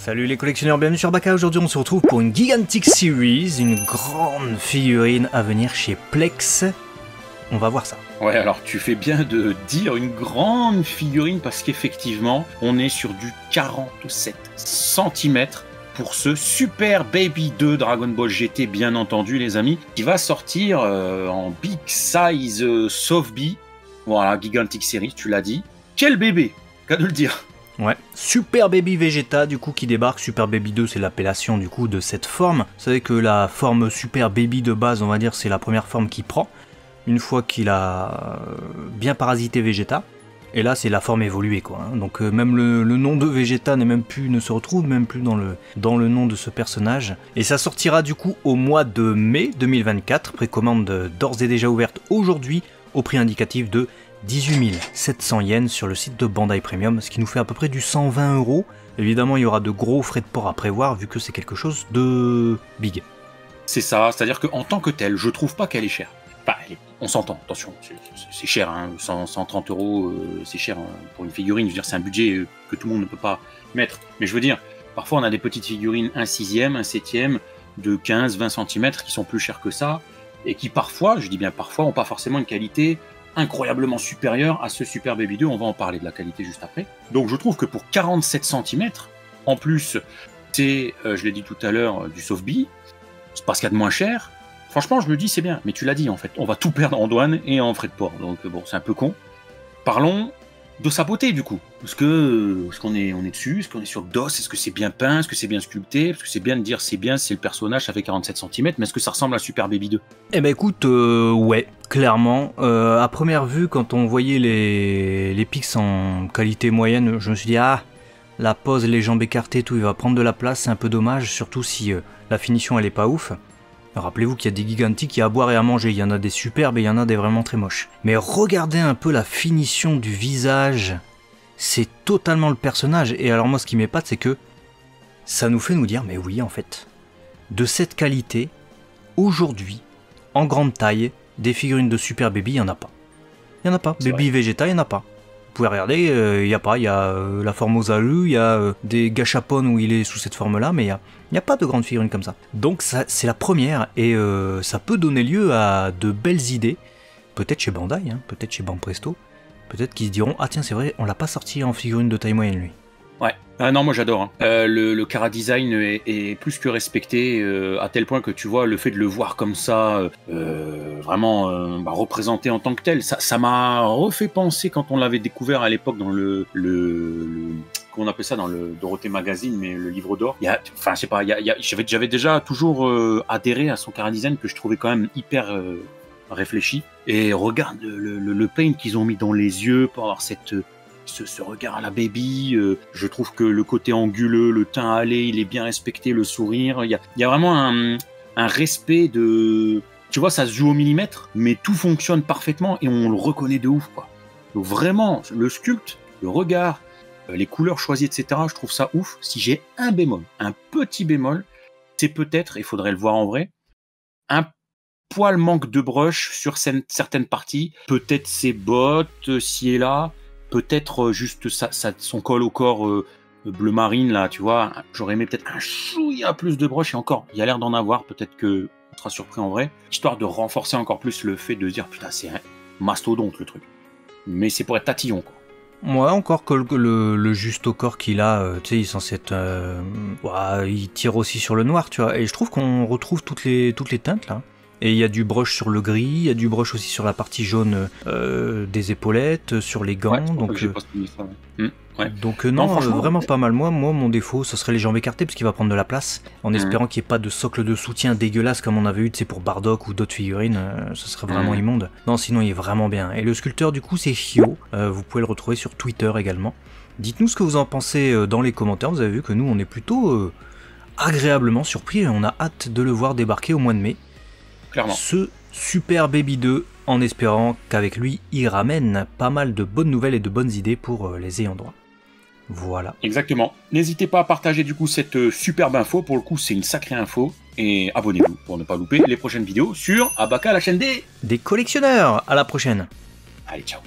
Salut les collectionneurs, bienvenue sur Baka. Aujourd'hui on se retrouve pour une Gigantic Series, une grande figurine à venir chez Plex. On va voir ça. Ouais, alors tu fais bien de dire une grande figurine parce qu'effectivement on est sur du 47 cm pour ce Super Baby 2 Dragon Ball GT, bien entendu les amis, qui va sortir en Big Size Softbee. Voilà, Gigantic Series, tu l'as dit. Quel bébé, qu'à de le dire. Ouais, Super Baby Vegeta du coup qui débarque. Super Baby 2 c'est l'appellation du coup de cette forme. Vous savez que la forme Super Baby de base, on va dire, c'est la première forme qu'il prend une fois qu'il a bien parasité Vegeta. Et là c'est la forme évoluée quoi. Donc même le nom de Vegeta ne se retrouve même plus dans le nom de ce personnage. Et ça sortira du coup au mois de mai 2024. Précommande d'ores et déjà ouverte aujourd'hui au prix indicatif de 18 700 yens sur le site de Bandai Premium, ce qui nous fait à peu près du 120 €. Évidemment, il y aura de gros frais de port à prévoir vu que c'est quelque chose de big. C'est ça, c'est-à-dire qu'en tant que telle, je trouve pas qu'elle est chère. Enfin, on s'entend, attention, c'est cher, hein, 130 €, c'est cher hein, pour une figurine. Je veux dire, c'est un budget que tout le monde ne peut pas mettre. Mais je veux dire, parfois on a des petites figurines 1/6, 1/7 de 15-20 cm qui sont plus chères que ça et qui parfois, je dis bien parfois, n'ont pas forcément une qualité incroyablement supérieure à ce Super Baby 2, on va en parler de la qualité juste après. Donc je trouve que pour 47 cm, en plus, c'est, je l'ai dit tout à l'heure, du Softbee, c'est pas ce qu'il y a de moins cher. Franchement, je me dis c'est bien, mais tu l'as dit en fait, on va tout perdre en douane et en frais de port, donc bon, c'est un peu con. Parlons de sa beauté du coup, est-ce qu'on est dessus, est-ce qu'on est sur le dos, est-ce que c'est bien peint, est-ce que c'est bien sculpté, parce que c'est bien de dire c'est bien, c'est le personnage, ça fait 47 cm, mais est-ce que ça ressemble à Super Baby 2? Eh ben écoute, ouais, clairement. À première vue, quand on voyait les pics en qualité moyenne, je me suis dit, ah, la pose, les jambes écartées, tout, il va prendre de la place, c'est un peu dommage, surtout si la finition elle est pas ouf. Rappelez-vous qu'il y a des gigantiques, il y a à boire et à manger, il y en a des superbes et il y en a des vraiment très moches. Mais regardez un peu la finition du visage, c'est totalement le personnage. Et alors moi ce qui m'épate c'est que ça nous fait nous dire, mais oui en fait, de cette qualité, aujourd'hui, en grande taille, des figurines de Super Baby, il n'y en a pas. Il n'y en a pas. Baby Vegeta, il n'y en a pas. Vous pouvez regarder, il n'y a pas. Il y a la forme Osaru, il y a des gachapon où il est sous cette forme-là, mais il n'y a pas de grande figurine comme ça. Donc c'est la première, et ça peut donner lieu à de belles idées. Peut-être chez Bandai, hein, peut-être chez Banpresto. Peut-être qu'ils se diront, ah tiens c'est vrai, on l'a pas sorti en figurine de taille moyenne lui. Ouais, non moi j'adore. Hein. Le Chara Design est plus que respecté, à tel point que tu vois, le fait de le voir comme ça, vraiment représenté en tant que tel, ça m'a refait penser quand on l'avait découvert à l'époque dans qu'on appelle ça dans le Dorothée Magazine, mais le livre d'or. Enfin, je sais pas, j'avais déjà toujours adhéré à son Chara Design que je trouvais quand même hyper réfléchi. Et regarde le paint qu'ils ont mis dans les yeux pour avoir ce regard à la baby, je trouve que le côté anguleux, le teint hâlé, il est bien respecté, le sourire, il y a vraiment un respect de... Tu vois, ça se joue au millimètre, mais tout fonctionne parfaitement et on le reconnaît de ouf, quoi. Donc vraiment, le sculpte, le regard, les couleurs choisies, etc., je trouve ça ouf. Si j'ai un bémol, un petit bémol, c'est peut-être, il faudrait le voir en vrai, un poil manque de brush sur certaines parties, peut-être ses bottes, ci et là, peut-être juste son col au corps bleu marine, là, tu vois. J'aurais aimé peut-être un chouïa plus de brush, et encore, il y a l'air d'en avoir, peut-être que on sera surpris en vrai, histoire de renforcer encore plus le fait de dire, putain, c'est un mastodonte, le truc. Mais c'est pour être tatillon, quoi. Ouais, encore que le juste au corps qu'il a, tu sais, il est censé être... il tire aussi sur le noir, tu vois. Et je trouve qu'on retrouve toutes les teintes, là. Et il y a du brush sur le gris, il y a du brush aussi sur la partie jaune des épaulettes, sur les gants. Ouais, donc non, vraiment pas mal. Moi, mon défaut, ce serait les jambes écartées, parce qu'il va prendre de la place, en espérant qu'il n'y ait pas de socle de soutien dégueulasse comme on avait eu, tu sais, pour Bardock ou d'autres figurines, ce serait vraiment immonde. Non, sinon il est vraiment bien. Et le sculpteur, du coup, c'est Hyo. Vous pouvez le retrouver sur Twitter également. Dites-nous ce que vous en pensez dans les commentaires. Vous avez vu que nous, on est plutôt agréablement surpris et on a hâte de le voir débarquer au mois de mai. Clairement. Ce Super Baby 2, en espérant qu'avec lui, il ramène pas mal de bonnes nouvelles et de bonnes idées pour les ayants droit. Voilà. Exactement. N'hésitez pas à partager du coup cette superbe info. Pour le coup, c'est une sacrée info. Et abonnez-vous pour ne pas louper les prochaines vidéos sur Abaka, la chaîne des collectionneurs. À la prochaine. Allez, ciao.